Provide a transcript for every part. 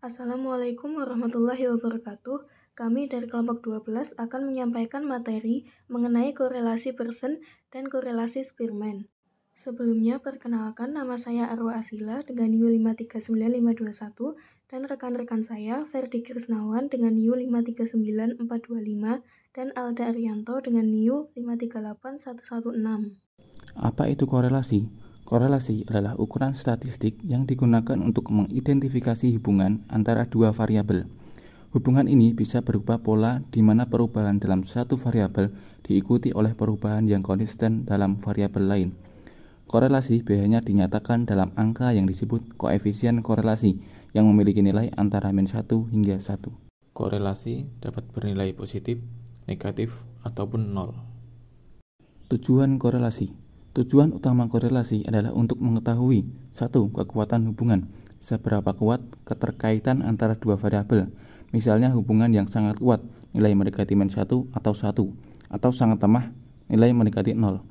Assalamualaikum warahmatullahi wabarakatuh. Kami dari kelompok 12 akan menyampaikan materi mengenai korelasi Pearson dan korelasi Spearman. Sebelumnya, perkenalkan nama saya Arwa Asila dengan NIU 539.521 dan rekan-rekan saya Ferdi Krisnawan dengan NIU 539.425 dan Alda Arianto dengan NIU 538.116. Apa itu korelasi? Korelasi adalah ukuran statistik yang digunakan untuk mengidentifikasi hubungan antara dua variabel. Hubungan ini bisa berupa pola di mana perubahan dalam satu variabel diikuti oleh perubahan yang konsisten dalam variabel lain. Korelasi biasanya dinyatakan dalam angka yang disebut koefisien korelasi yang memiliki nilai antara -1 hingga 1. Korelasi dapat bernilai positif, negatif, ataupun 0. Tujuan korelasi. Tujuan utama korelasi adalah untuk mengetahui satu, kekuatan hubungan, seberapa kuat keterkaitan antara dua variabel. Misalnya hubungan yang sangat kuat, nilai mendekati -1 atau 1, atau sangat lemah, nilai mendekati 0.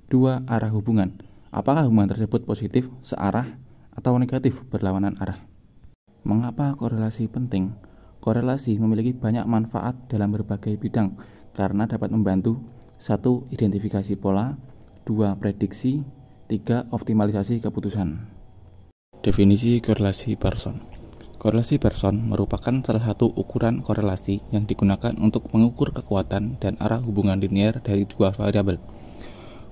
2. Arah hubungan. Apakah hubungan tersebut positif, searah, atau negatif, berlawanan arah? Mengapa korelasi penting? Korelasi memiliki banyak manfaat dalam berbagai bidang karena dapat membantu 1. Identifikasi pola, 2. Prediksi, 3. Optimalisasi keputusan. Definisi korelasi Pearson. Korelasi Pearson merupakan salah satu ukuran korelasi yang digunakan untuk mengukur kekuatan dan arah hubungan linier dari dua variabel.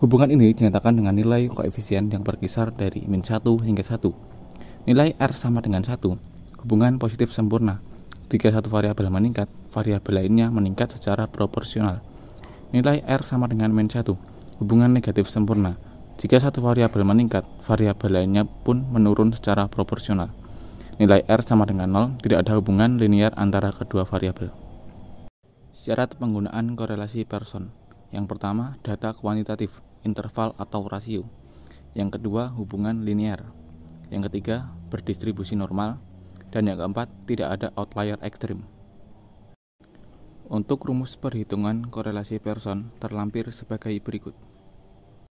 Hubungan ini dinyatakan dengan nilai koefisien yang berkisar dari -1 hingga 1. Nilai R sama dengan 1. Hubungan positif sempurna. Jika satu variabel meningkat, variabel lainnya meningkat secara proporsional. Nilai R sama dengan -1. Hubungan negatif sempurna. Jika satu variabel meningkat, variabel lainnya pun menurun secara proporsional. Nilai R sama dengan 0, tidak ada hubungan linier antara kedua variabel. Syarat penggunaan korelasi Pearson. Yang pertama, data kuantitatif, interval atau rasio. Yang kedua, hubungan linier. Yang ketiga, berdistribusi normal. Dan yang keempat, tidak ada outlier ekstrim. Untuk rumus perhitungan korelasi Pearson terlampir sebagai berikut.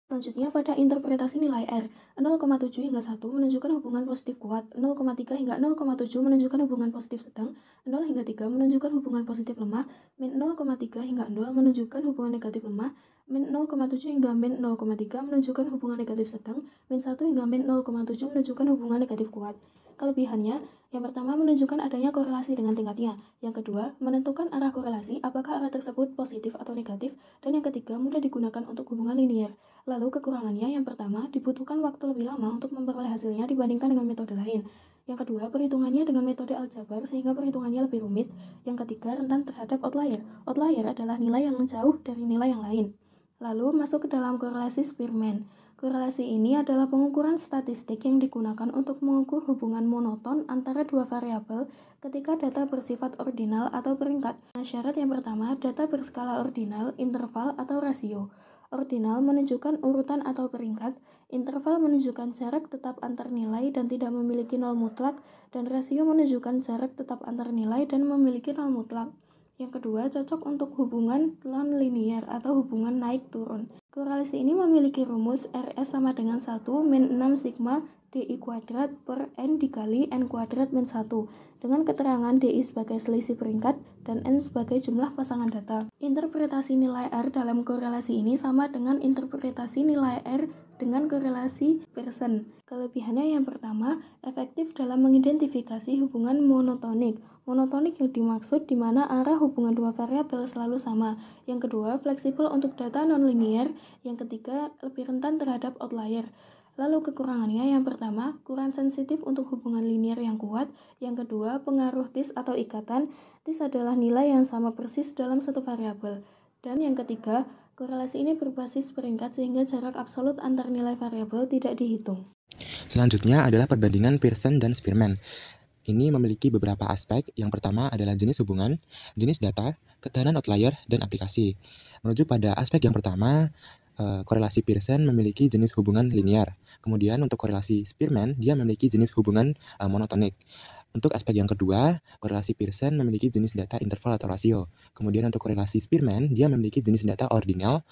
Selanjutnya, pada interpretasi nilai R, 0,7 hingga 1 menunjukkan hubungan positif kuat, 0,3 hingga 0,7 menunjukkan hubungan positif sedang, 0 hingga 3 menunjukkan hubungan positif lemah, min 0,3 hingga 0 menunjukkan hubungan negatif lemah, min 0,7 hingga min 0,3 menunjukkan hubungan negatif sedang, min 1 hingga min 0,7 menunjukkan hubungan negatif kuat. Kelebihannya, yang pertama menunjukkan adanya korelasi dengan tingkatnya, yang kedua menentukan arah korelasi apakah arah tersebut positif atau negatif, dan yang ketiga mudah digunakan untuk hubungan linier. Lalu kekurangannya yang pertama dibutuhkan waktu lebih lama untuk memperoleh hasilnya dibandingkan dengan metode lain. Yang kedua, perhitungannya dengan metode aljabar sehingga perhitungannya lebih rumit. Yang ketiga, rentan terhadap outlier. Outlier adalah nilai yang jauh dari nilai yang lain. Lalu masuk ke dalam korelasi Spearman. Korelasi ini adalah pengukuran statistik yang digunakan untuk mengukur hubungan monoton antara dua variabel ketika data bersifat ordinal atau peringkat. Nah, syarat yang pertama, data berskala ordinal, interval, atau rasio. Ordinal menunjukkan urutan atau peringkat, interval menunjukkan jarak tetap antar nilai dan tidak memiliki nol mutlak, dan rasio menunjukkan jarak tetap antar nilai dan memiliki nol mutlak. Yang kedua, cocok untuk hubungan non-linier atau hubungan naik-turun. Korelasi ini memiliki rumus RS sama dengan 1 min 6 sigma DI kuadrat per N dikali N kuadrat min 1 dengan keterangan DI sebagai selisih peringkat dan N sebagai jumlah pasangan data. Interpretasi nilai R dalam korelasi ini sama dengan interpretasi nilai R dengan korelasi Pearson. Kelebihannya yang pertama, efektif dalam mengidentifikasi hubungan monotonik. Monotonik yang dimaksud di mana arah hubungan dua variabel selalu sama. Yang kedua, fleksibel untuk data non-linier. Yang ketiga, lebih rentan terhadap outlier. Lalu kekurangannya yang pertama, kurang sensitif untuk hubungan linier yang kuat. Yang kedua, pengaruh TIS atau ikatan. TIS adalah nilai yang sama persis dalam satu variabel. Dan yang ketiga, korelasi ini berbasis peringkat sehingga jarak absolut antar nilai variabel tidak dihitung. Selanjutnya adalah perbandingan Pearson dan Spearman. Ini memiliki beberapa aspek. Yang pertama adalah jenis hubungan, jenis data, ketahanan outlier, dan aplikasi. Menuju pada aspek yang pertama, korelasi Pearson memiliki jenis hubungan linear. Kemudian untuk korelasi Spearman, dia memiliki jenis hubungan monotonik. Untuk aspek yang kedua, korelasi Pearson memiliki jenis data interval atau rasio. Kemudian untuk korelasi Spearman, dia memiliki jenis data ordinal,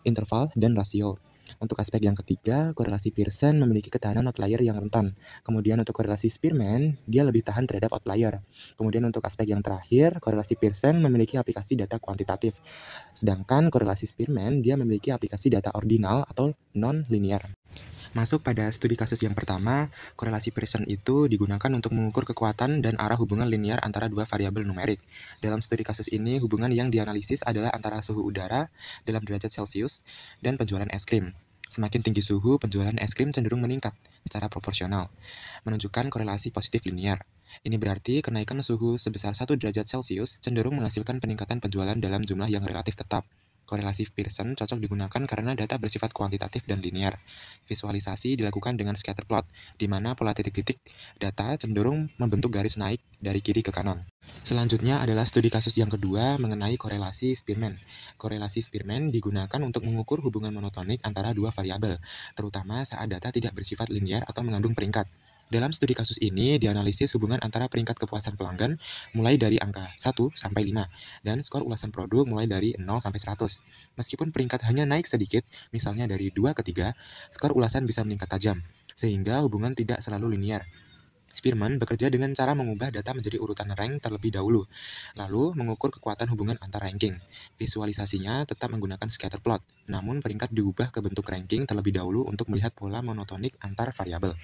interval, dan rasio. Untuk aspek yang ketiga, korelasi Pearson memiliki ketahanan outlier yang rentan. Kemudian untuk korelasi Spearman, dia lebih tahan terhadap outlier. Kemudian untuk aspek yang terakhir, korelasi Pearson memiliki aplikasi data kuantitatif. Sedangkan korelasi Spearman, dia memiliki aplikasi data ordinal atau non-linear. Masuk pada studi kasus yang pertama, korelasi Pearson itu digunakan untuk mengukur kekuatan dan arah hubungan linear antara dua variabel numerik. Dalam studi kasus ini, hubungan yang dianalisis adalah antara suhu udara dalam derajat Celcius dan penjualan es krim. Semakin tinggi suhu, penjualan es krim cenderung meningkat secara proporsional, menunjukkan korelasi positif linear. Ini berarti kenaikan suhu sebesar 1 derajat Celcius cenderung menghasilkan peningkatan penjualan dalam jumlah yang relatif tetap. Korelasi Pearson cocok digunakan karena data bersifat kuantitatif dan linear. Visualisasi dilakukan dengan scatter plot, di mana pola titik-titik data cenderung membentuk garis naik dari kiri ke kanan. Selanjutnya adalah studi kasus yang kedua mengenai korelasi Spearman. Korelasi Spearman digunakan untuk mengukur hubungan monotonik antara dua variabel, terutama saat data tidak bersifat linear atau mengandung peringkat. Dalam studi kasus ini, dianalisis hubungan antara peringkat kepuasan pelanggan mulai dari angka 1 sampai 5, dan skor ulasan produk mulai dari 0 sampai 100. Meskipun peringkat hanya naik sedikit, misalnya dari 2 ke 3, skor ulasan bisa meningkat tajam, sehingga hubungan tidak selalu linear. Spearman bekerja dengan cara mengubah data menjadi urutan rank terlebih dahulu, lalu mengukur kekuatan hubungan antar ranking. Visualisasinya tetap menggunakan scatter plot, namun peringkat diubah ke bentuk ranking terlebih dahulu untuk melihat pola monotonik antar variabel.